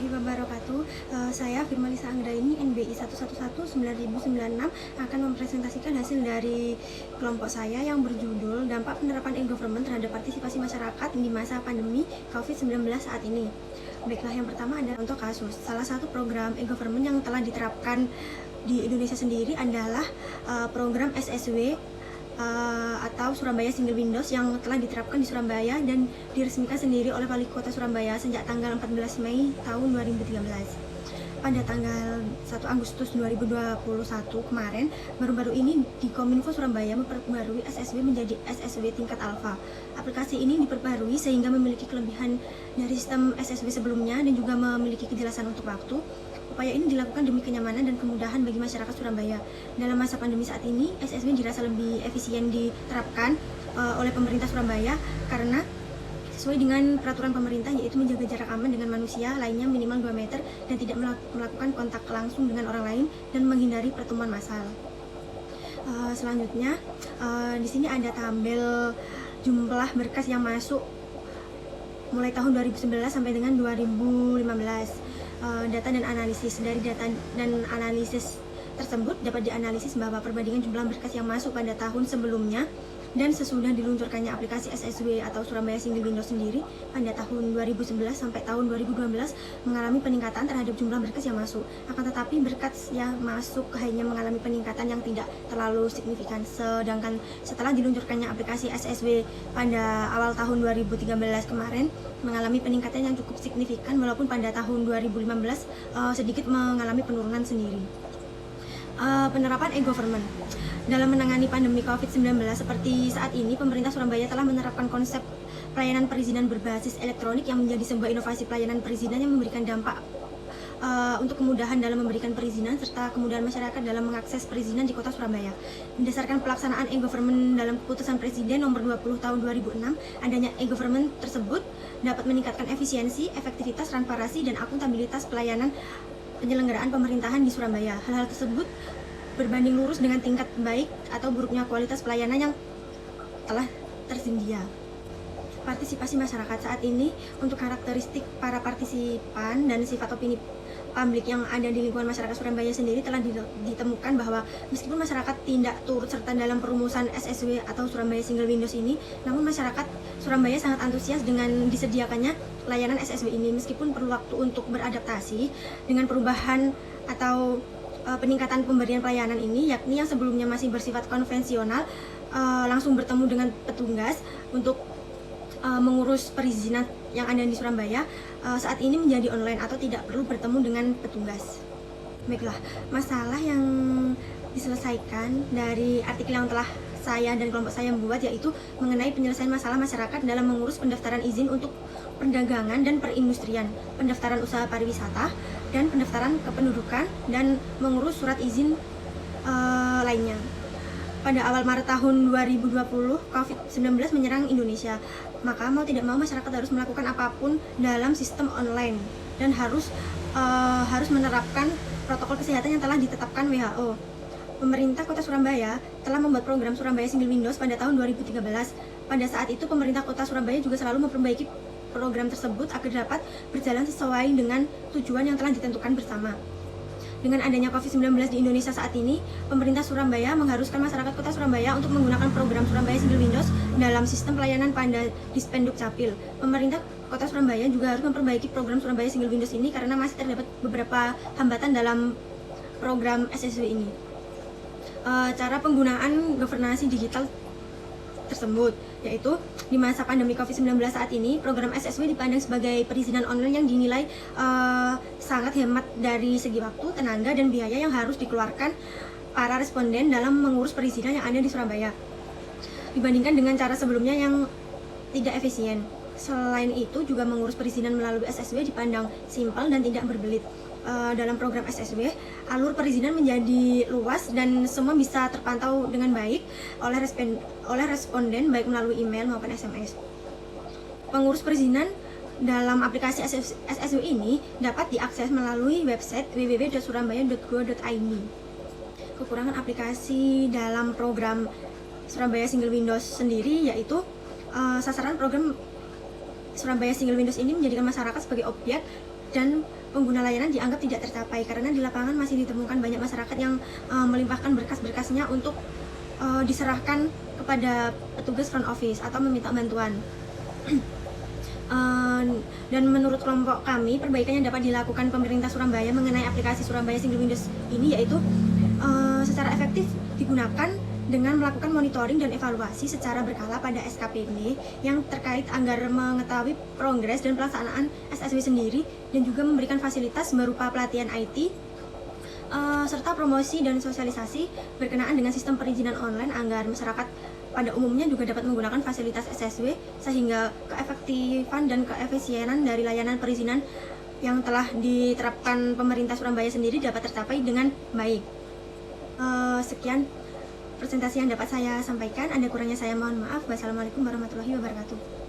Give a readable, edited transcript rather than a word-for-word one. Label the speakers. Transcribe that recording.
Speaker 1: warahmatullahi wabarakatuh. Saya Firmalisa Anggraini, NBI 1119096 akan mempresentasikan hasil dari kelompok saya yang berjudul Dampak Penerapan e-Government terhadap Partisipasi Masyarakat di Masa Pandemi COVID-19 saat ini. Baiklah, yang pertama adalah contoh kasus. Salah satu program e-Government yang telah diterapkan di Indonesia sendiri adalah program SSW atau Surabaya Single Windows yang telah diterapkan di Surabaya dan diresmikan sendiri oleh Wali Kota Surabaya sejak tanggal 14 Mei tahun 2013. Pada tanggal 1 Agustus 2021 kemarin, baru-baru ini di Kominfo Surabaya memperbarui SSW menjadi SSW tingkat alfa. Aplikasi ini diperbarui sehingga memiliki kelebihan dari sistem SSW sebelumnya dan juga memiliki kejelasan untuk waktu. Upaya ini dilakukan demi kenyamanan dan kemudahan bagi masyarakat Surabaya. Dalam masa pandemi saat ini, SSW dirasa lebih efisien diterapkan oleh pemerintah Surabaya karena sesuai dengan peraturan pemerintah, yaitu menjaga jarak aman dengan manusia lainnya minimal 2 meter dan tidak melakukan kontak langsung dengan orang lain dan menghindari pertemuan massal. Selanjutnya, di sini ada tabel jumlah berkas yang masuk mulai tahun 2011 sampai dengan 2015. Data dan analisis. Dari data dan analisis tersebut dapat dianalisis bahwa perbandingan jumlah berkas yang masuk pada tahun sebelumnya dan sesudah diluncurkannya aplikasi SSW atau Surabaya Single Windows sendiri pada tahun 2011 sampai tahun 2012 mengalami peningkatan terhadap jumlah berkas yang masuk. Akan tetapi berkas yang masuk hanya mengalami peningkatan yang tidak terlalu signifikan. Sedangkan setelah diluncurkannya aplikasi SSW pada awal tahun 2013 kemarin mengalami peningkatan yang cukup signifikan, walaupun pada tahun 2015 sedikit mengalami penurunan sendiri. Penerapan e-Government. Dalam menangani pandemi COVID-19 seperti saat ini, pemerintah Surabaya telah menerapkan konsep pelayanan perizinan berbasis elektronik yang menjadi sebuah inovasi pelayanan perizinan yang memberikan dampak untuk kemudahan dalam memberikan perizinan serta kemudahan masyarakat dalam mengakses perizinan di Kota Surabaya. Berdasarkan pelaksanaan e-Government dalam Keputusan Presiden Nomor 20 Tahun 2006, adanya e-Government tersebut dapat meningkatkan efisiensi, efektivitas, transparansi, dan akuntabilitas pelayanan penyelenggaraan pemerintahan di Surabaya. Hal-hal tersebut berbanding lurus dengan tingkat baik atau buruknya kualitas pelayanan yang telah tersedia. Partisipasi masyarakat saat ini, untuk karakteristik para partisipan dan sifat opini publik yang ada di lingkungan masyarakat Surabaya sendiri telah ditemukan bahwa meskipun masyarakat tidak turut serta dalam perumusan SSW atau Surabaya Single Windows ini, namun masyarakat Surabaya sangat antusias dengan disediakannya layanan SSW ini meskipun perlu waktu untuk beradaptasi dengan perubahan atau peningkatan pemberian pelayanan ini, yakni yang sebelumnya masih bersifat konvensional, langsung bertemu dengan petugas untuk mengurus perizinan yang ada di Surabaya, saat ini menjadi online atau tidak perlu bertemu dengan petugas. Baiklah, masalah yang diselesaikan dari artikel yang telah saya dan kelompok saya membuat, yaitu mengenai penyelesaian masalah masyarakat dalam mengurus pendaftaran izin untuk perdagangan dan perindustrian, pendaftaran usaha pariwisata, dan pendaftaran kependudukan, dan mengurus surat izin lainnya. Pada awal Maret tahun 2020, COVID-19 menyerang Indonesia. Maka mau tidak mau masyarakat harus melakukan apapun dalam sistem online dan harus menerapkan protokol kesehatan yang telah ditetapkan WHO. Pemerintah Kota Surabaya telah membuat program Surabaya Single Windows pada tahun 2013. Pada saat itu pemerintah Kota Surabaya juga selalu memperbaiki program tersebut agar dapat berjalan sesuai dengan tujuan yang telah ditentukan bersama. Dengan adanya COVID-19 di Indonesia saat ini, pemerintah Surabaya mengharuskan masyarakat Kota Surabaya untuk menggunakan program Surabaya Single Windows dalam sistem pelayanan pada Dispenduk Capil. Pemerintah Kota Surabaya juga harus memperbaiki program Surabaya Single Windows ini karena masih terdapat beberapa hambatan dalam program SSW ini. Cara penggunaan governansi digital tersebut, yaitu di masa pandemi COVID-19 saat ini, program SSW dipandang sebagai perizinan online yang dinilai sangat hemat dari segi waktu, tenaga, dan biaya yang harus dikeluarkan para responden dalam mengurus perizinan yang ada di Surabaya dibandingkan dengan cara sebelumnya yang tidak efisien. Selain itu, juga mengurus perizinan melalui SSW dipandang simpel dan tidak berbelit. Dalam program SSW, alur perizinan menjadi luas dan semua bisa terpantau dengan baik oleh responden baik melalui email maupun SMS. Pengurus perizinan dalam aplikasi SSW ini dapat diakses melalui website www.surabaya.go.id. Kekurangan aplikasi dalam program Surabaya Single Windows sendiri, yaitu sasaran program Surabaya Single Windows ini menjadikan masyarakat sebagai objek dan pengguna layanan dianggap tidak tercapai karena di lapangan masih ditemukan banyak masyarakat yang melimpahkan berkas-berkasnya untuk diserahkan kepada petugas front office atau meminta bantuan. Dan menurut kelompok kami, perbaikan yang dapat dilakukan pemerintah Surabaya mengenai aplikasi Surabaya Single Windows ini yaitu secara efektif digunakan dengan melakukan monitoring dan evaluasi secara berkala pada SKPD yang terkait agar mengetahui progres dan pelaksanaan SSW sendiri, dan juga memberikan fasilitas berupa pelatihan IT serta promosi dan sosialisasi berkenaan dengan sistem perizinan online agar masyarakat pada umumnya juga dapat menggunakan fasilitas SSW, sehingga keefektifan dan keefisienan dari layanan perizinan yang telah diterapkan pemerintah Surabaya sendiri dapat tercapai dengan baik. Sekian presentasi yang dapat saya sampaikan. Ada kurangnya saya mohon maaf. Wassalamualaikum warahmatullahi wabarakatuh.